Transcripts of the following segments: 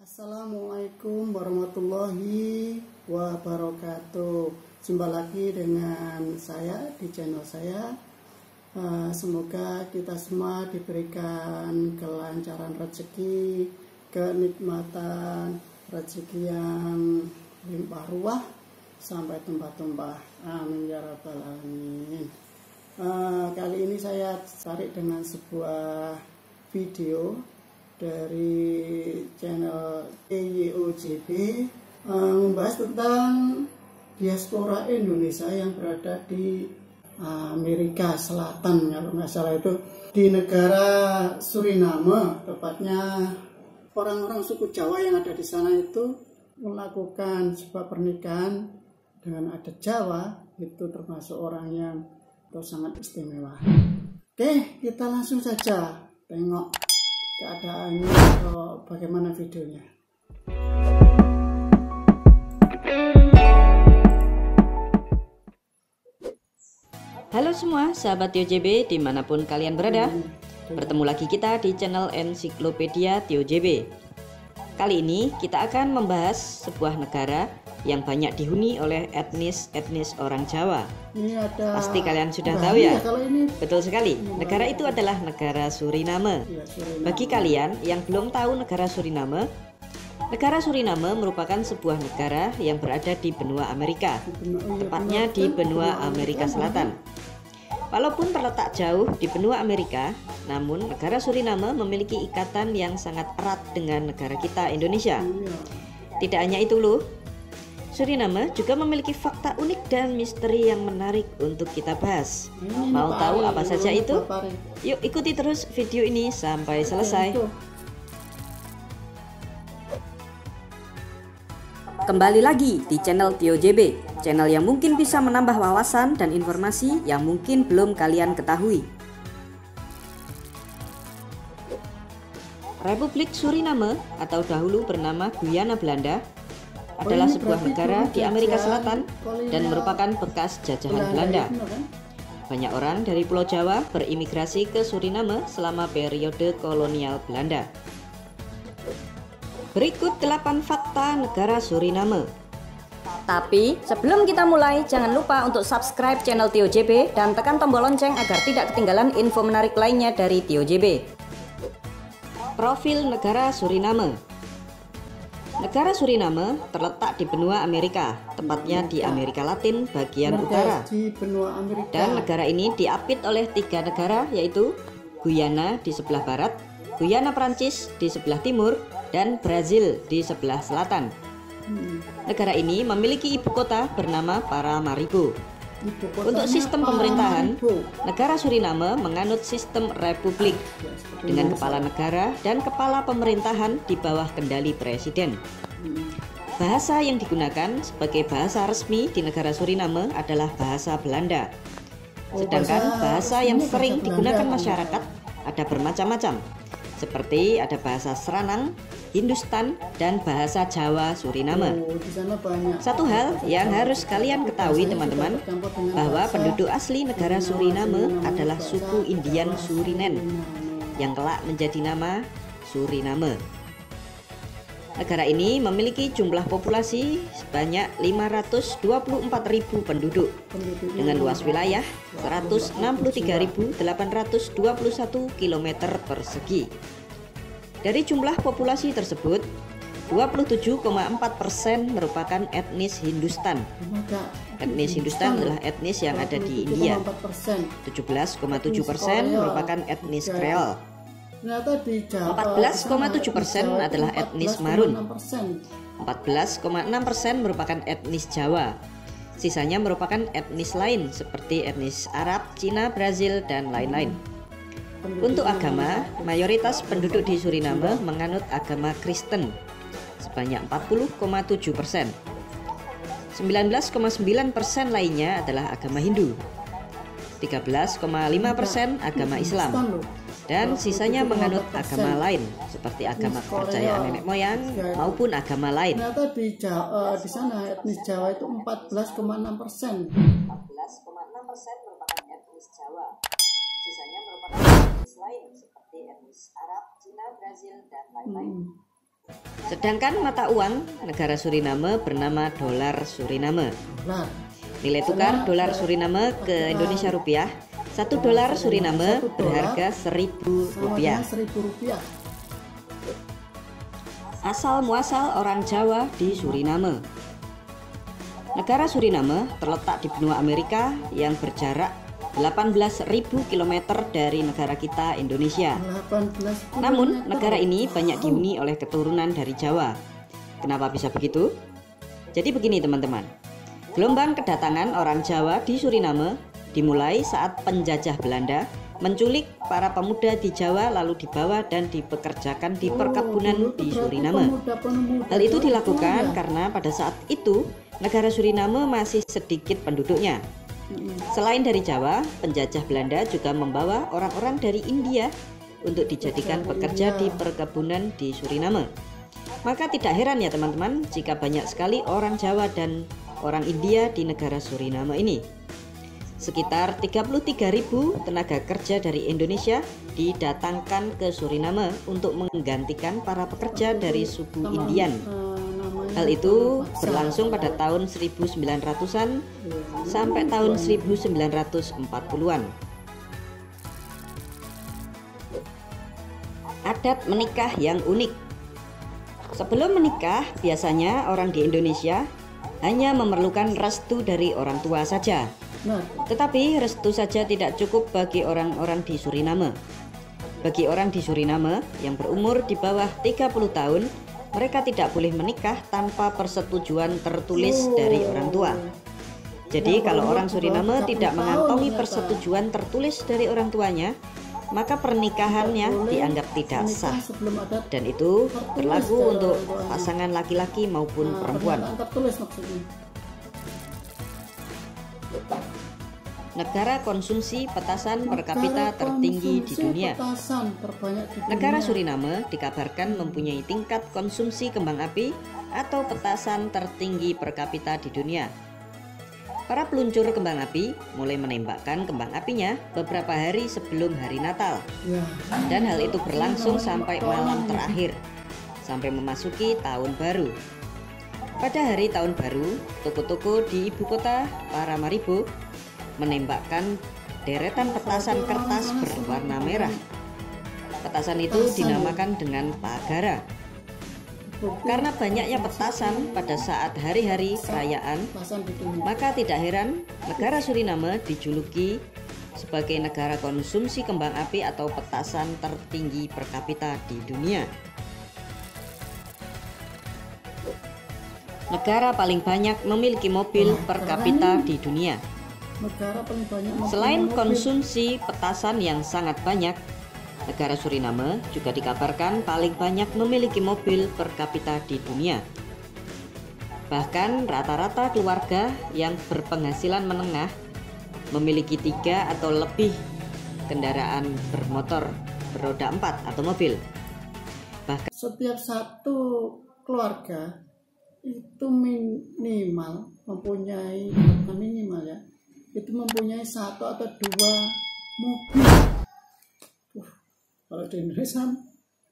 Assalamualaikum warahmatullahi wabarakatuh. Jumpa lagi dengan saya di channel saya. Semoga kita semua diberikan kelancaran rezeki, kenikmatan rezeki yang limpah ruah sampai tumpah-tumpah. Amin ya rabbal alamin. Kali ini saya tarik dengan sebuah video dari channel TYOJB membahas tentang diaspora Indonesia yang berada di Amerika Selatan, kalau nggak salah itu di negara Suriname, tepatnya orang-orang suku Jawa yang ada di sana itu melakukan sebuah pernikahan dengan adat Jawa, itu termasuk orang yang sangat istimewa. Oke, kita langsung saja tengok keadaannya atau bagaimana videonya. Halo semua sahabat TYOJB dimanapun kalian berada. Bertemu lagi kita di channel Ensiklopedia TYOJB. Kali ini kita akan membahas sebuah negara yang banyak dihuni oleh etnis orang Jawa. Pasti kalian sudah tahu ya? Betul sekali, negara itu adalah negara Suriname. Bagi kalian yang belum tahu negara Suriname merupakan sebuah negara yang berada di benua Amerika, tepatnya di benua Amerika Selatan. Walaupun terletak jauh di benua Amerika, namun negara Suriname memiliki ikatan yang sangat erat dengan negara kita, Indonesia. Tidak hanya itu loh, Suriname juga memiliki fakta unik dan misteri yang menarik untuk kita bahas. Mau tahu apa saja itu? Yuk ikuti terus video ini sampai selesai. Kembali lagi di channel TYOJB, channel yang mungkin bisa menambah wawasan dan informasi yang mungkin belum kalian ketahui. Republik Suriname atau dahulu bernama Guyana Belanda adalah sebuah negara di Amerika Selatan dan merupakan bekas jajahan Belanda. Banyak orang dari Pulau Jawa berimigrasi ke Suriname selama periode kolonial Belanda. Berikut 8 fakta negara Suriname. Tapi sebelum kita mulai, jangan lupa untuk subscribe channel TYOJB dan tekan tombol lonceng agar tidak ketinggalan info menarik lainnya dari TYOJB. Profil negara Suriname. Negara Suriname terletak di benua Amerika, tepatnya di Amerika Latin bagian utara. Dan negara ini diapit oleh 3 negara, yaitu Guyana di sebelah barat, Guyana Prancis di sebelah timur, dan Brazil di sebelah selatan. Negara ini memiliki ibu kota bernama Paramaribo. Untuk sistem pemerintahan, negara Suriname menganut sistem republik dengan kepala negara dan kepala pemerintahan di bawah kendali presiden. Bahasa yang digunakan sebagai bahasa resmi di negara Suriname adalah bahasa Belanda. Sedangkan bahasa yang sering digunakan masyarakat ada bermacam-macam, seperti ada bahasa Seranang, Hindustan, dan bahasa Jawa Suriname. Satu hal yang harus kalian ketahui teman-teman, bahwa penduduk asli negara Suriname adalah suku Indian Surinen yang kelak menjadi nama Suriname. Negara ini memiliki jumlah populasi sebanyak 524.000 penduduk dengan luas wilayah 163.821 km persegi. Dari jumlah populasi tersebut, 27,4% merupakan etnis Hindustan. Etnis Hindustan adalah etnis yang ada di India. 17,7% merupakan etnis Creole. 14,7% adalah etnis Marun. 14,6% merupakan etnis Jawa. Sisanya merupakan etnis lain seperti etnis Arab, Cina, Brazil, dan lain-lain. Untuk agama, mayoritas penduduk di Suriname menganut agama Kristen sebanyak 40,7%. 19,9% lainnya adalah agama Hindu. 13,5% agama Islam. Dan sisanya menganut agama lain seperti agama kepercayaan nenek moyang maupun agama lain. Ternyata di sana etnis Jawa itu 14,6%. 14,6% merupakan etnis Jawa. Sisanya merupakan etnis lain seperti etnis Arab, Cina, Brazil, dan lain-lain. Sedangkan mata uang negara Suriname bernama dolar Suriname. Dolar. Nilai tukar dolar Suriname ke Indonesia rupiah, 1 dolar Suriname berharga Rp1.000. Rp1.000. Asal muasal orang Jawa di Suriname. Negara Suriname terletak di benua Amerika yang berjarak 18.000 km dari negara kita Indonesia. 18 km. Namun negara ini banyak dihuni oleh keturunan dari Jawa. Kenapa bisa begitu? Jadi begini teman-teman. Gelombang kedatangan orang Jawa di Suriname dimulai saat penjajah Belanda menculik para pemuda di Jawa lalu dibawa dan dipekerjakan di perkebunan di Suriname. Hal itu dilakukan karena pada saat itu negara Suriname masih sedikit penduduknya. Selain dari Jawa, penjajah Belanda juga membawa orang-orang dari India untuk dijadikan pekerja di perkebunan di Suriname. Maka tidak heran ya teman-teman jika banyak sekali orang Jawa dan orang India di negara Suriname ini. Sekitar 33.000 tenaga kerja dari Indonesia didatangkan ke Suriname untuk menggantikan para pekerja dari suku Indian. Hal itu berlangsung pada tahun 1900-an sampai tahun 1940-an. Adat menikah yang unik. Sebelum menikah, biasanya orang di Indonesia hanya memerlukan restu dari orang tua saja. Tetapi restu saja tidak cukup bagi orang-orang di Suriname. Bagi orang di Suriname yang berumur di bawah 30 tahun, mereka tidak boleh menikah tanpa persetujuan tertulis dari orang tua. Jadi kalau orang Suriname tidak mengantongi persetujuan tertulis dari orang tuanya, maka pernikahannya dianggap tidak sah. Dan itu berlaku untuk pasangan laki-laki maupun perempuan. Negara konsumsi petasan per kapita tertinggi di dunia. Negara Suriname dikabarkan mempunyai tingkat konsumsi kembang api atau petasan tertinggi per kapita di dunia. Para peluncur kembang api mulai menembakkan kembang apinya beberapa hari sebelum hari Natal. Dan hal itu berlangsung sampai malam terakhir, sampai memasuki tahun baru. Pada hari tahun baru, toko-toko di ibu kota Paramaribo menembakkan deretan petasan kertas berwarna merah. Petasan itu dinamakan dengan pagara. Karena banyaknya petasan pada saat hari-hari perayaan, maka tidak heran negara Suriname dijuluki sebagai negara konsumsi kembang api atau petasan tertinggi per kapita di dunia. Negara paling banyak memiliki mobil per kapita di dunia. Selain konsumsi petasan yang sangat banyak, negara Suriname juga dikabarkan paling banyak memiliki mobil per kapita di dunia. Bahkan rata-rata keluarga yang berpenghasilan menengah memiliki 3 atau lebih kendaraan bermotor beroda 4 atau mobil. Bahkan setiap satu keluarga itu minimal mempunyai itu mempunyai 1 atau 2 mobil. Kalau di Indonesia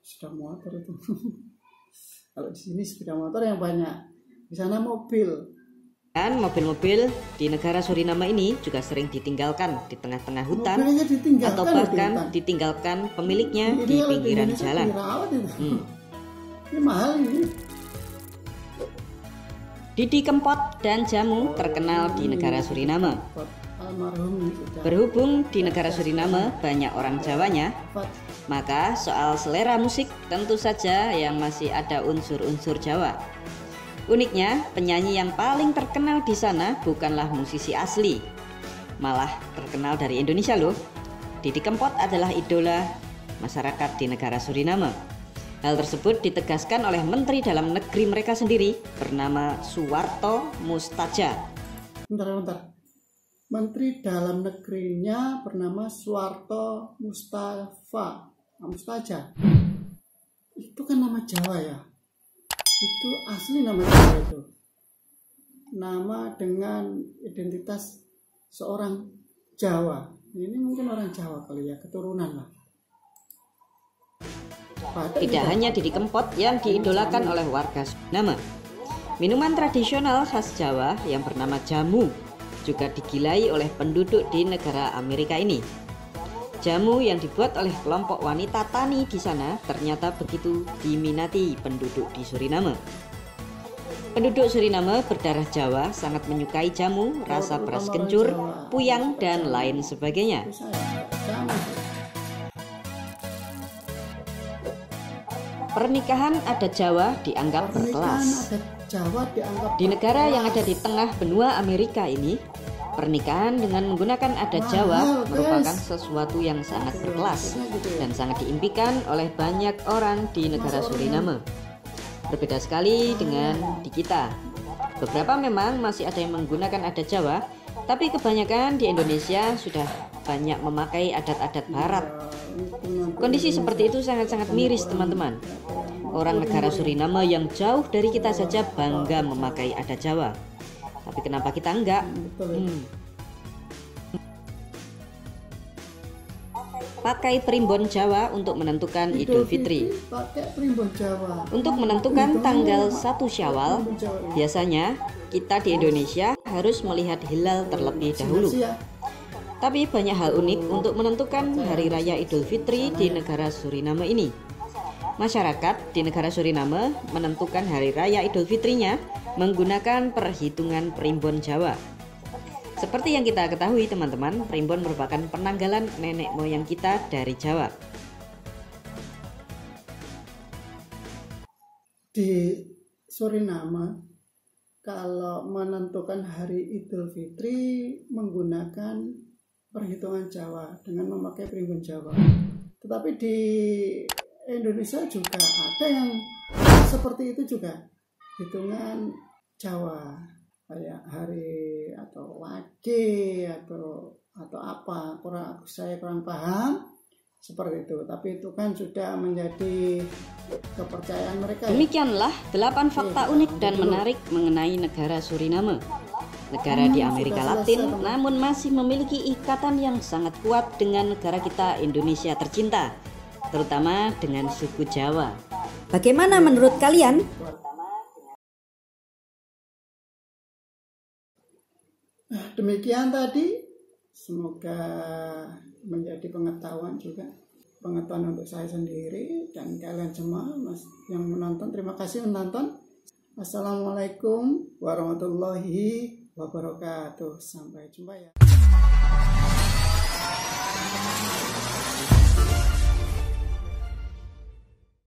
sepeda motor itu. Kalau di sini sepeda motor yang banyak, di sana mobil. Dan mobil-mobil di negara Suriname ini juga sering ditinggalkan di tengah-tengah hutan atau bahkan ditinggalkan pemiliknya di pinggiran jalan. Ini mahal ini. Didi Kempot dan jamu terkenal di negara Suriname. Berhubung di negara Suriname banyak orang Jawanya, maka soal selera musik tentu saja yang masih ada unsur-unsur Jawa. Uniknya, penyanyi yang paling terkenal di sana bukanlah musisi asli, malah terkenal dari Indonesia loh. Didi Kempot adalah idola masyarakat di negara Suriname. Hal tersebut ditegaskan oleh Menteri Dalam Negeri mereka sendiri bernama Suwarto Moestadja. Bentar. Menteri Dalam Negerinya bernama Suwarto Moestadja. Itu kan nama Jawa ya? Itu asli nama Jawa itu. Nama dengan identitas seorang Jawa. Ini mungkin orang Jawa kali ya, keturunan lah. Tidak hanya Didi Kempot yang diidolakan oleh warga Suriname. Minuman tradisional khas Jawa yang bernama jamu juga digilai oleh penduduk di negara Amerika ini. Jamu yang dibuat oleh kelompok wanita tani di sana ternyata begitu diminati penduduk di Suriname. Penduduk Suriname berdarah Jawa sangat menyukai jamu, rasa beras kencur, puyang, dan lain sebagainya. Pernikahan adat Jawa dianggap berkelas. Di negara yang ada di tengah benua Amerika ini, pernikahan dengan menggunakan adat Jawa merupakan sesuatu yang sangat berkelas dan sangat diimpikan oleh banyak orang di negara Suriname. Berbeda sekali dengan di kita. Beberapa memang masih ada yang menggunakan adat Jawa, tapi kebanyakan di Indonesia sudah banyak memakai adat-adat Barat. Kondisi seperti itu sangat-sangat miris, teman-teman. Orang negara Suriname yang jauh dari kita saja bangga memakai adat Jawa. Tapi kenapa kita enggak? Pakai primbon Jawa untuk menentukan Idul Fitri. Untuk menentukan tanggal 1 Syawal, biasanya kita di Indonesia harus melihat hilal terlebih dahulu. Tapi banyak hal unik untuk menentukan hari raya Idul Fitri di negara Suriname ini. Masyarakat di negara Suriname menentukan hari raya Idul Fitrinya menggunakan perhitungan primbon Jawa. Seperti yang kita ketahui, teman-teman, primbon merupakan penanggalan nenek moyang kita dari Jawa. Di Suriname, kalau menentukan hari Idul Fitri menggunakan perhitungan Jawa dengan memakai primbon Jawa. Tetapi di Indonesia juga ada yang seperti itu juga, hitungan Jawa. Kayak hari atau wage atau apa, saya kurang paham seperti itu. Tapi itu kan sudah menjadi kepercayaan mereka. Demikianlah 8 fakta unik dan menarik mengenai negara Suriname. Negara di Amerika Latin, namun masih memiliki ikatan yang sangat kuat dengan negara kita Indonesia tercinta, terutama dengan suku Jawa. Bagaimana menurut kalian? Demikian tadi, semoga menjadi pengetahuan juga, pengetahuan untuk saya sendiri dan kalian semua yang menonton. Terima kasih menonton. Assalamualaikum warahmatullahi wabarakatuh. Sampai jumpa ya.